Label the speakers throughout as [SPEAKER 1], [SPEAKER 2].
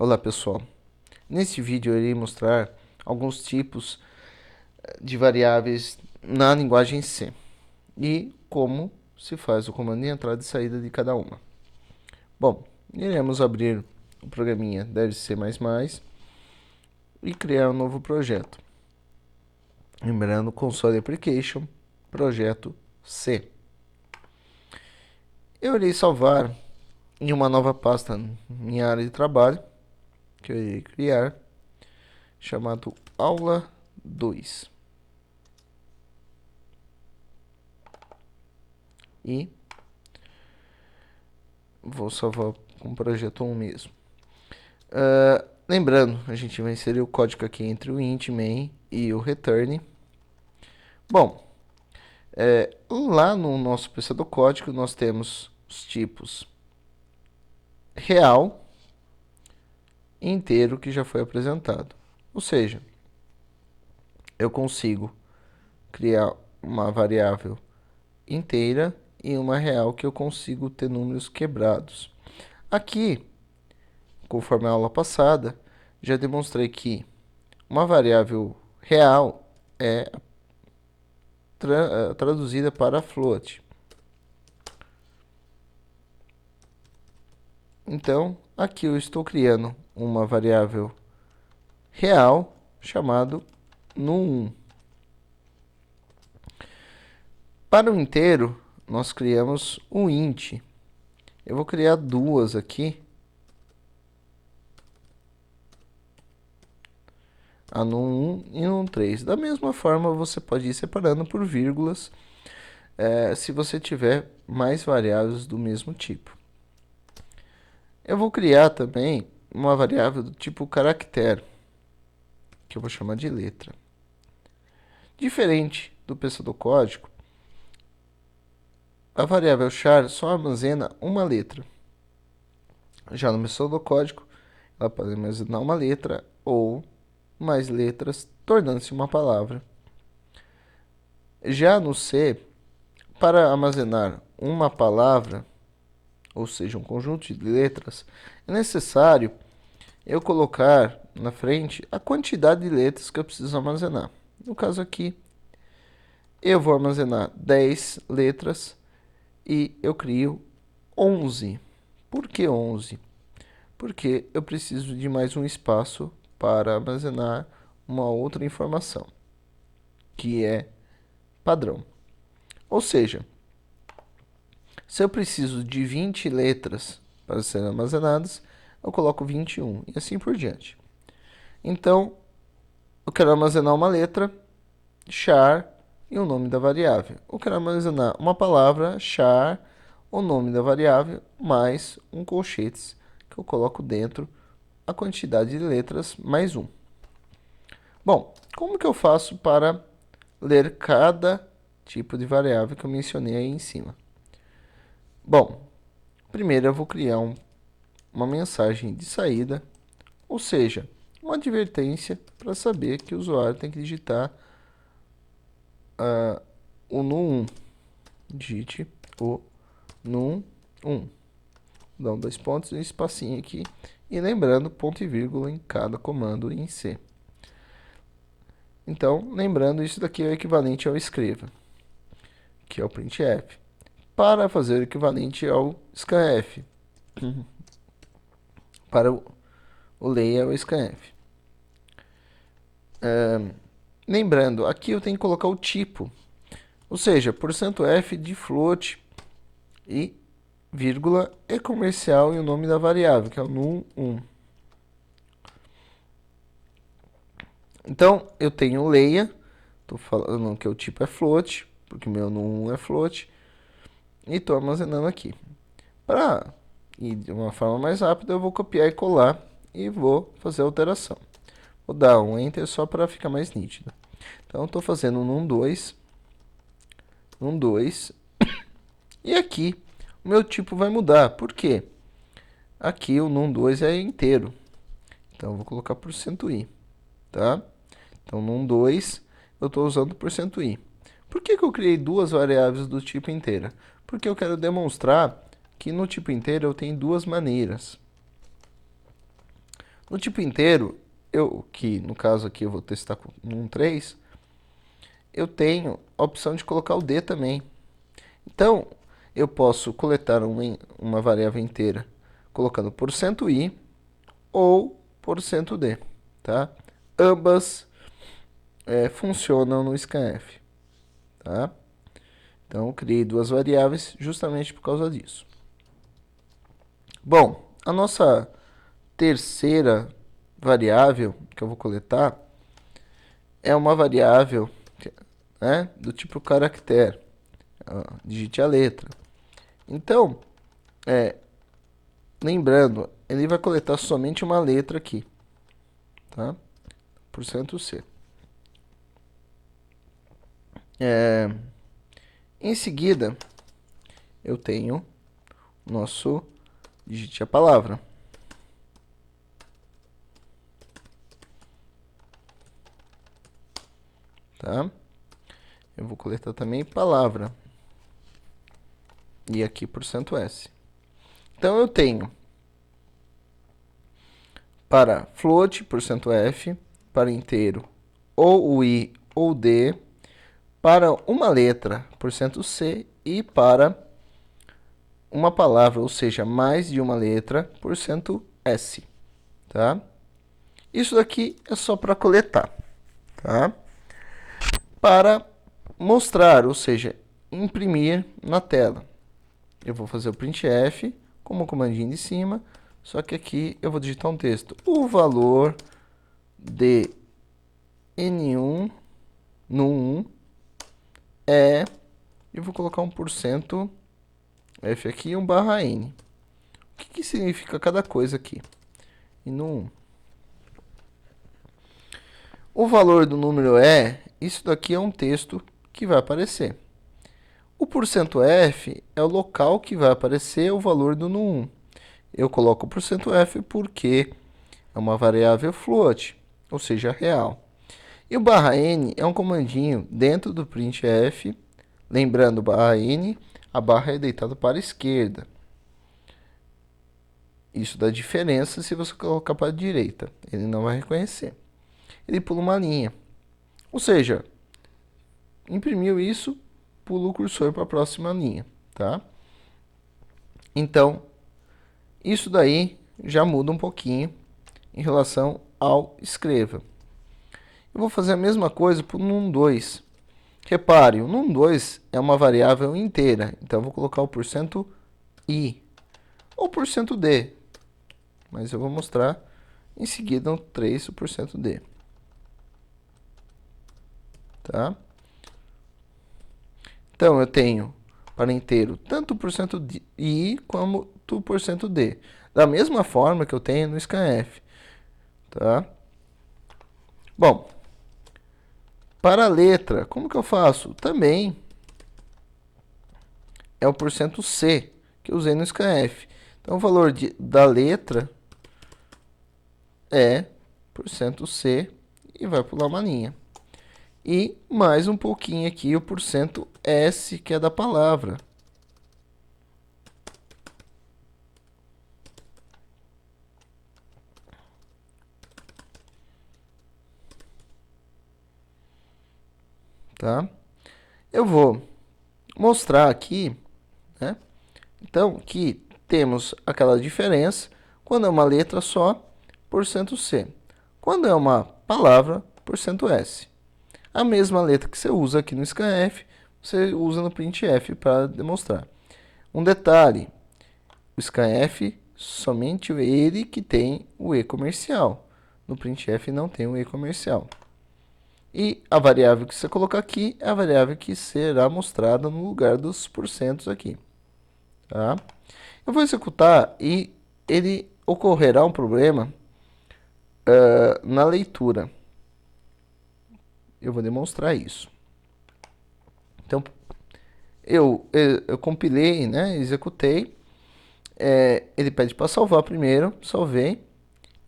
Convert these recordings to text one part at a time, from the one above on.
[SPEAKER 1] Olá pessoal, nesse vídeo eu irei mostrar alguns tipos de variáveis na linguagem C e como se faz o comando de entrada e saída de cada uma. Bom, iremos abrir o programinha deve ser mais e criar um novo projeto. Lembrando, console application, projeto C. Eu irei salvar em uma nova pasta minha área de trabalho que eu irei criar, chamado aula 2. E vou salvar com o projeto 1 mesmo. Lembrando, a gente vai inserir o código aqui entre o int main e o return. Bom, lá no nosso PC do código nós temos os tipos real e inteiro que já foi apresentado. Ou seja, eu consigo criar uma variável inteira e uma real que eu consigo ter números quebrados. Aqui, conforme a aula passada, já demonstrei que uma variável real é traduzida para float. Então, aqui eu estou criando uma variável real chamado num1. Para o inteiro, nós criamos um int. Eu vou criar duas aqui. A num1 e num3. Da mesma forma, você pode ir separando por vírgulas, se você tiver mais variáveis do mesmo tipo. Eu vou criar também uma variável do tipo caractere, que eu vou chamar de letra. Diferente do pseudocódigo, a variável char só armazena uma letra. Já no pseudocódigo, ela pode armazenar uma letra ou mais letras, tornando-se uma palavra. Já no C, para armazenar uma palavra, ou seja, um conjunto de letras, é necessário eu colocar na frente a quantidade de letras que eu preciso armazenar. No caso aqui, eu vou armazenar 10 letras e eu crio 11. Por que 11? Porque eu preciso de mais um espaço para armazenar uma outra informação, que é padrão. Ou seja, se eu preciso de 20 letras para serem armazenadas, eu coloco 21 e assim por diante. Então, eu quero armazenar uma letra, char e o nome da variável. Eu quero armazenar uma palavra, char, o nome da variável, mais um colchetes que eu coloco dentro a quantidade de letras mais um. Bom, como que eu faço para ler cada tipo de variável que eu mencionei aí em cima? Bom, primeiro eu vou criar uma mensagem de saída, ou seja, uma advertência para saber que o usuário tem que digitar o num1. Digite o num1. Dá 2 pontos e um espacinho aqui. E lembrando, ponto e vírgula em cada comando em C. Então, lembrando, isso daqui é o equivalente ao escreva, que é o printf. Para fazer o equivalente ao scanf, para o leia é o scanf. Lembrando, aqui eu tenho que colocar o tipo, ou seja, %f de float e vírgula é comercial e o nome da variável, que é o num1. Então, eu tenho leia, estou falando que o tipo é float, porque meu num1 é float, e estou armazenando aqui. Para ir de uma forma mais rápida, eu vou copiar e colar e vou fazer a alteração. Vou dar um Enter só para ficar mais nítido. Então, estou fazendo um num2, e aqui o meu tipo vai mudar. Por quê? Aqui o num2 é inteiro, então eu vou colocar %i, tá? Então, num2 eu estou usando %i. Por que eu criei duas variáveis do tipo inteira? Porque eu quero demonstrar que no tipo inteiro eu tenho duas maneiras. No tipo inteiro, que no caso aqui eu vou testar com um 3, eu tenho a opção de colocar o D também. Então, eu posso coletar uma variável inteira colocando %i ou %d, tá? Ambas funcionam no scanf, tá? Então, eu criei duas variáveis justamente por causa disso. Bom, a nossa terceira variável que eu vou coletar é uma variável, né, do tipo caractere. Digite a letra. Então, lembrando, ele vai coletar somente uma letra aqui, tá? %c. Em seguida, eu tenho nosso digite a palavra. Tá? Eu vou coletar também palavra. E aqui %s. Então eu tenho para float %f, para inteiro ou o i ou o d, para uma letra %c e para uma palavra, ou seja, mais de uma letra %s, tá? Isso daqui é só para coletar, tá? Para mostrar, ou seja, imprimir na tela. Eu vou fazer o printf como comandinho de cima, só que aqui eu vou digitar um texto. O valor de N1 no 1 é, eu vou colocar 1% F aqui e /N. O que significa cada coisa aqui? E no 1. O valor do número isso daqui é um texto que vai aparecer. O %f é o local que vai aparecer o valor do no1. Eu coloco o %f porque é uma variável float, ou seja, real. E o /n é um comandinho dentro do printf. Lembrando, /n, a barra é deitada para a esquerda. Isso dá diferença se você colocar para a direita. Ele não vai reconhecer. Ele pula uma linha. Ou seja, imprimiu isso, pula o cursor para a próxima linha, tá? Então, isso daí já muda um pouquinho em relação ao escreva. Eu vou fazer a mesma coisa para o num2. Repare, o num2 é uma variável inteira, então eu vou colocar o %i ou %d, mas eu vou mostrar em seguida o 3, o %d. Tá? Então, eu tenho para inteiro tanto o %i como o %d. Da mesma forma que eu tenho no scanf. Tá? Bom, para a letra, como que eu faço? Também é o %c que eu usei no scanf. Então, o valor da letra é %c e vai pular uma linha. E mais um pouquinho aqui o %s, que é da palavra. Tá? Eu vou mostrar aqui, né? Então, que temos aquela diferença quando é uma letra só, %c. Quando é uma palavra, %s. A mesma letra que você usa aqui no scanf, você usa no printf para demonstrar. Um detalhe, o scanf, somente ele que tem o e comercial. No printf não tem o e comercial. E a variável que você colocar aqui é a variável que será mostrada no lugar dos porcentos aqui. Tá? Eu vou executar e ele ocorrerá um problema na leitura. Eu vou demonstrar isso. Então, eu compilei, né, executei. Ele pede para salvar primeiro, salvei.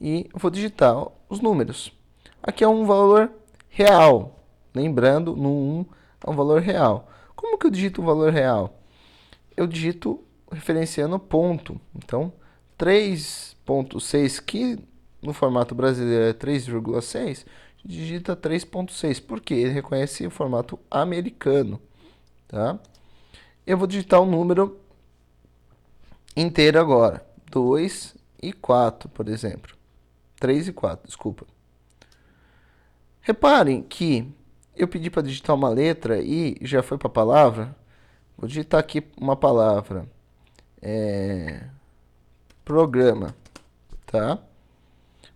[SPEAKER 1] E vou digitar os números. Aqui é um valor real. Lembrando, no 1 é um valor real. Como que eu digito um valor real? Eu digito referenciando ponto. Então, 3.6, que no formato brasileiro é 3,6, digita 3.6, porque ele reconhece o formato americano, tá? Eu vou digitar um número inteiro agora, 2 e 4, por exemplo. 3 e 4, desculpa. Reparem que eu pedi para digitar uma letra e já foi para a palavra. Vou digitar aqui uma palavra. Programa, tá?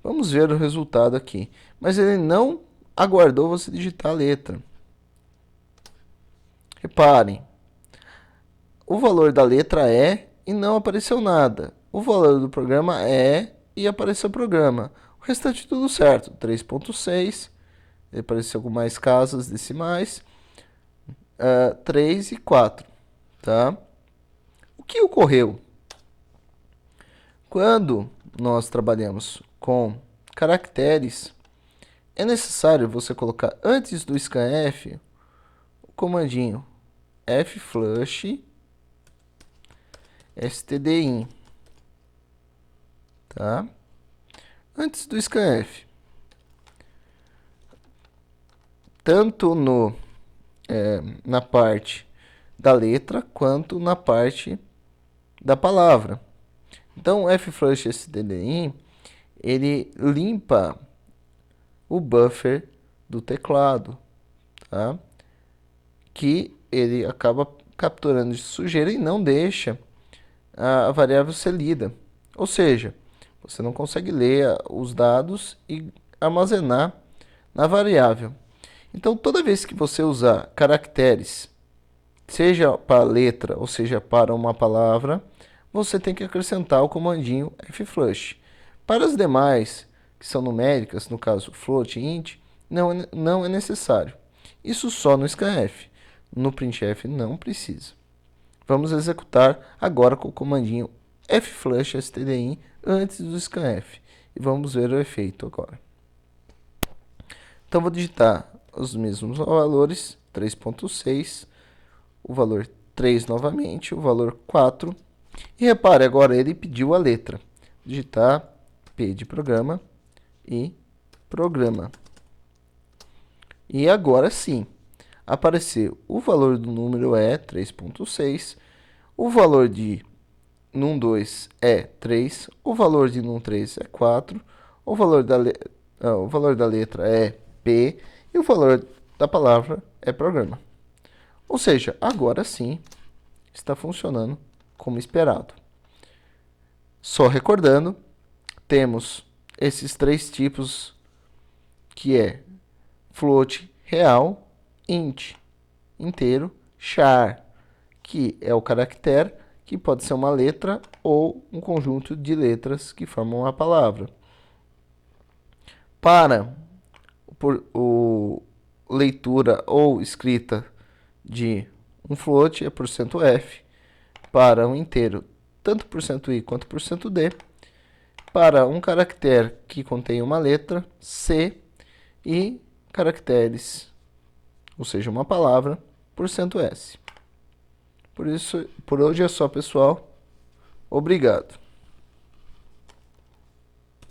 [SPEAKER 1] Vamos ver o resultado aqui. Mas ele não aguardou você digitar a letra. Reparem, o valor da letra é e não apareceu nada. O valor do programa é e apareceu o programa. O restante tudo certo. 3.6, apareceu com mais casas decimais. 3 e 4, tá? O que ocorreu? Quando nós trabalhamos com caracteres, é necessário você colocar antes do scanf o comandinho fflush stdin, tá? Antes do scanf, tanto na parte da letra quanto na parte da palavra. Então, o fflush stdin ele limpa o buffer do teclado, tá? Que ele acaba capturando de sujeira e não deixa a variável ser lida. Ou seja, você não consegue ler os dados e armazenar na variável. Então, toda vez que você usar caracteres, seja para letra ou seja para uma palavra, você tem que acrescentar o comandinho fflush. Para as demais, que são numéricas, no caso float e int, não é necessário. Isso só no scanf. No printf não precisa. Vamos executar agora com o comandinho fflush stdin antes do scanf. E vamos ver o efeito agora. Então vou digitar os mesmos valores, 3.6, o valor 3 novamente, o valor 4. E repare, agora ele pediu a letra. Digitar P de programa e programa. E agora sim, apareceu o valor do número é 3.6, o valor de num2 é 3, o valor de num3 é 4, o valor da letra é P e o valor da palavra é programa. Ou seja, agora sim está funcionando como esperado. Só recordando, temos esses três tipos que é float real, int inteiro, char, que é o caractere, que pode ser uma letra ou um conjunto de letras que formam a palavra. Para o leitura ou escrita de um float é %f, para um inteiro, tanto %i quanto %d, para um caractere que contém uma letra, c, e caracteres, ou seja, uma palavra, %s. Por hoje é só, pessoal. Obrigado.